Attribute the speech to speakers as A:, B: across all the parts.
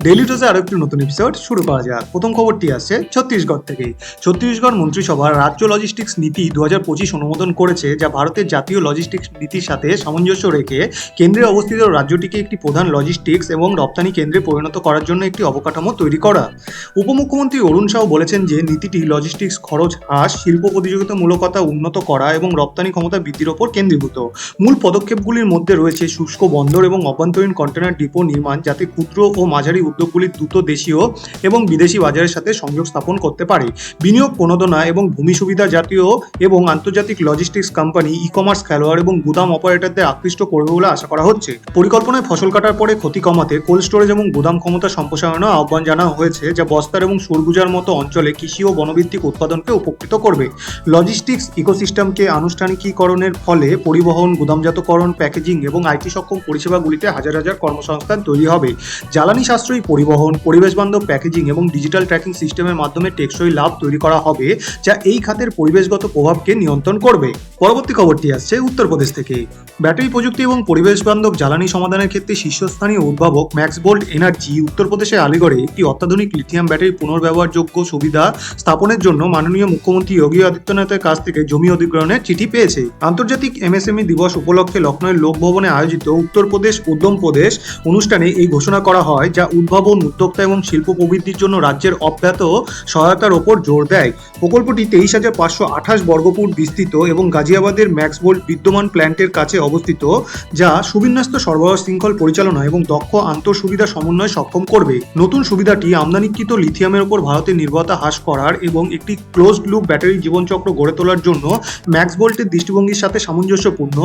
A: Daily ডোজে আরো একটি নতুন এপিসোড শুরু করা যাক। প্রথম খবরটি আসছে ছত্তিশগড় থেকে। ছত্তিশগড় মন্ত্রিসভা রাজ্য লজিস্টিক্স নীতি 2025 অনুমোদন করেছে, যা ভারতের জাতীয় লজিস্টিক্স নীতির সাথে সামঞ্জস্য রেখে কেন্দ্রে অবস্থিত রাজ্যটিকে একটি প্রধান লজিস্টিক্স এবং রপ্তানি কেন্দ্রে পরিণত করার জন্য একটি অবকাঠামো তৈরি করা। উপমুখ্যমন্ত্রী অরুণ সাউ বলেছেন যে নীতিটি লজিস্টিক্স খরচ হ্রাস, শিল্প প্রতিযোগিতামূলকতা উন্নত করা এবং রপ্তানি ক্ষমতা বৃদ্ধির ওপর কেন্দ্রীভূত। মূল পদক্ষেপগুলির মধ্যে রয়েছে শুষ্ক বন্দর এবং অভ্যন্তরীণ কন্টেনার ডিপো নির্মাণ, যাতে ক্ষুদ্র ও মাঝারি উদ্যোগগুলি দ্রুত দেশীয় এবং বিদেশি বাজারের সাথে সংযোগ স্থাপন করতে পারে। বিনিয়োগ প্রণোদনা এবং ভূমি সুবিধা জাতীয় এবং আন্তর্জাতিক লজিস্টিক্স কোম্পানি, ই কমার্স খেলোয়াড় এবং গুদাম অপারেটরদের আকৃষ্ট করবে বলে আশা করা হচ্ছে। পরিকল্পনায় ফসল কাটার পরে ক্ষতি কমাতে কোল্ড স্টোরেজ এবং গুদাম ক্ষমতা সম্প্রসারণের আহ্বান জানানো হয়েছে, যা বস্তার এবং সরগুজার মতো অঞ্চলে কৃষি ও বনভিত্তিক উৎপাদনকে উপকৃত করবে। লজিস্টিক্স ইকোসিস্টেমকে আনুষ্ঠানিকীকরণের ফলে পরিবহন, গুদামজাতকরণ, প্যাকেজিং এবং আইটি সক্ষম পরিষেবাগুলিতে হাজার হাজার কর্মসংস্থান তৈরি হবে। জ্বালানি সাশ্রয়ী পরিবহন, পরিবেশবান্ধব প্যাকেজিং এবং ডিজিটাল ট্র্যাকিং সিস্টেমের মাধ্যমে টেকসই লাভ তৈরি করা হবে, যা এই খাতের পরিবেশগত প্রভাবকে নিয়ন্ত্রণ করবে। পরবর্তী খবরটি আসছে উত্তরপ্রদেশ থেকে। ব্যাটারি প্রযুক্তি এবং পরিবেশবান্ধব জ্বালানি সমাধানের ক্ষেত্রে শীর্ষস্থানীয় উদ্ভাবক ম্যাক্সবোল্ট এনার্জি উত্তরপ্রদেশের আলিগড়ে একটি অত্যাধুনিক লিথিয়াম ব্যাটারি পুনর্ব্যবহারযোগ্য সুবিধা স্থাপনের জন্য মাননীয় মুখ্যমন্ত্রী যোগী আদিত্যনাথের কাছ থেকে জমি অধিগ্রহণের চিঠি পেয়েছে। আন্তর্জাতিক এমএসএমই দিবস উপলক্ষে লখনৌয়ের লোকভবনে আয়োজিত উত্তরপ্রদেশ উদ্যম প্রদেশ অনুষ্ঠানে এই ঘোষণা করা হয়, যা উদ্ভাবন, উদ্যোক্তা এবং শিল্প প্রবৃদ্ধির জন্য রাজ্যের অব্যাহত সহায়তার ওপর জোর দেয়। প্রকল্পটি 23,528 বর্গফুট বিস্তৃত এবং গাজিয়াবাদের ম্যাক্সবোল্ট বিদ্যমান প্ল্যান্টের কাছে অবস্থিত, যা সুবিন্যস্ত সরবরাহ শৃঙ্খল পরিচালনা এবং দক্ষ আন্তঃসুবিধা সমন্বয় সক্ষম করবে। নতুন সুবিধাটি আমদানিকৃত লিথিয়ামের উপর ভারতের নির্ভরতা হ্রাস করার এবং একটি ক্লোজড লুপ ব্যাটারি জীবনচক্র গড়ে তোলার জন্য ম্যাক্সবোল্টের দৃষ্টিভঙ্গির সাথে সামঞ্জস্যপূর্ণ,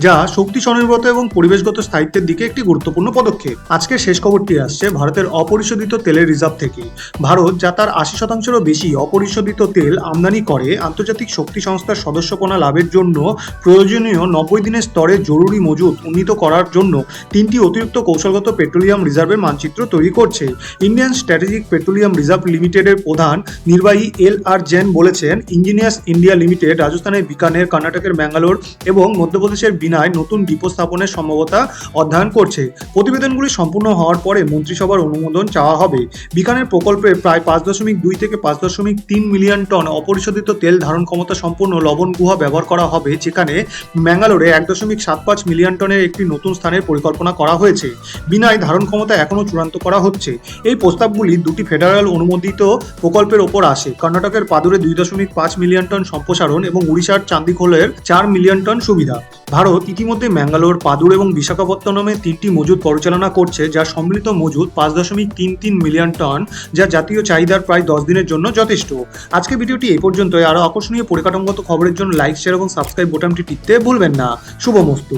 A: যা শক্তি স্বনির্ভরতা এবং পরিবেশগত স্থায়িত্বের দিকে একটি গুরুত্বপূর্ণ পদক্ষেপ। আজকের শেষ খবরটি আসছে ভারতের অপরিশোধিত তেলের রিজার্ভ থেকে। ভারত, যা তার 80%-এরও বেশি অপরিশোধিত তেল আমদানি করে, আন্তর্জাতিক শক্তি সংস্থার সদস্যপনা লাভের জন্য প্রয়োজনীয় 90 দিনের স্তরে জরুরি মজুত উন্নীত করার জন্য 3টি অতিরিক্ত কৌশলগত পেট্রোলিয়াম রিজার্ভের মানচিত্র তৈরি করছে। ইন্ডিয়ান স্ট্র্যাটেজিক পেট্রোলিয়াম রিজার্ভ লিমিটেডের প্রধান নির্বাহী এল.আর. জৈন বলেছেন, ইঞ্জিনিয়ার্স ইন্ডিয়া লিমিটেড রাজস্থানের বিকানের, কর্ণাটকের ম্যাঙ্গালোর এবং মধ্যপ্রদেশের বিনায় নতুন ডিপো স্থাপনের সম্ভাব্যতা অধ্যয়ন করছে। প্রতিবেদনগুলি সম্পূর্ণ হওয়ার পরে মন্ত্রিসভার অনুমোদন চাওয়া হবে। বিকানের প্রকল্পে প্রায় 5.2 থেকে 5.3 মিলিয়ন টন অপরিশোধিত তেল ধারণ ক্ষমতা সম্পন্ন লবণ গুহা ব্যবহার করা হবে, যেখানে ম্যাঙ্গালোরে 1.75 মিলিয়ন টনের একটি নতুন স্থানের পরিকল্পনা করা হয়েছে। বিনায় ধারণ ক্ষমতা এখনও চূড়ান্ত করা হচ্ছে। এই প্রস্তাবগুলি দুটি ফেডারেল অনুমোদিত প্রকল্পের ওপর আসে: কর্ণাটকের পাদুরে 2.5 মিলিয়ন টন সম্প্রসারণ এবং উড়িষ্যার চান্দিখোলের 4 মিলিয়ন টন সুবিধা। ভারত ইতিমধ্যে ম্যাঙ্গালোর, পাদুর এবং বিশাখাপত্তনমে 3টি মজুদ পরিচালনা করছে, যার সম্মিলিত মজুদ 5.33 মিলিয়ন টন, যা জাতীয় চাহিদার প্রায় 10 দিনের জন্য যথেষ্ট। আজকে ভিডিওটি এই পর্যন্তই। আরও আকর্ষণীয় পরিকাঠামোগত খবরের জন্য লাইক, শেয়ার এবং সাবস্ক্রাইব বোতামটি টিপতে ভুলবেন না। শুভমস্তু।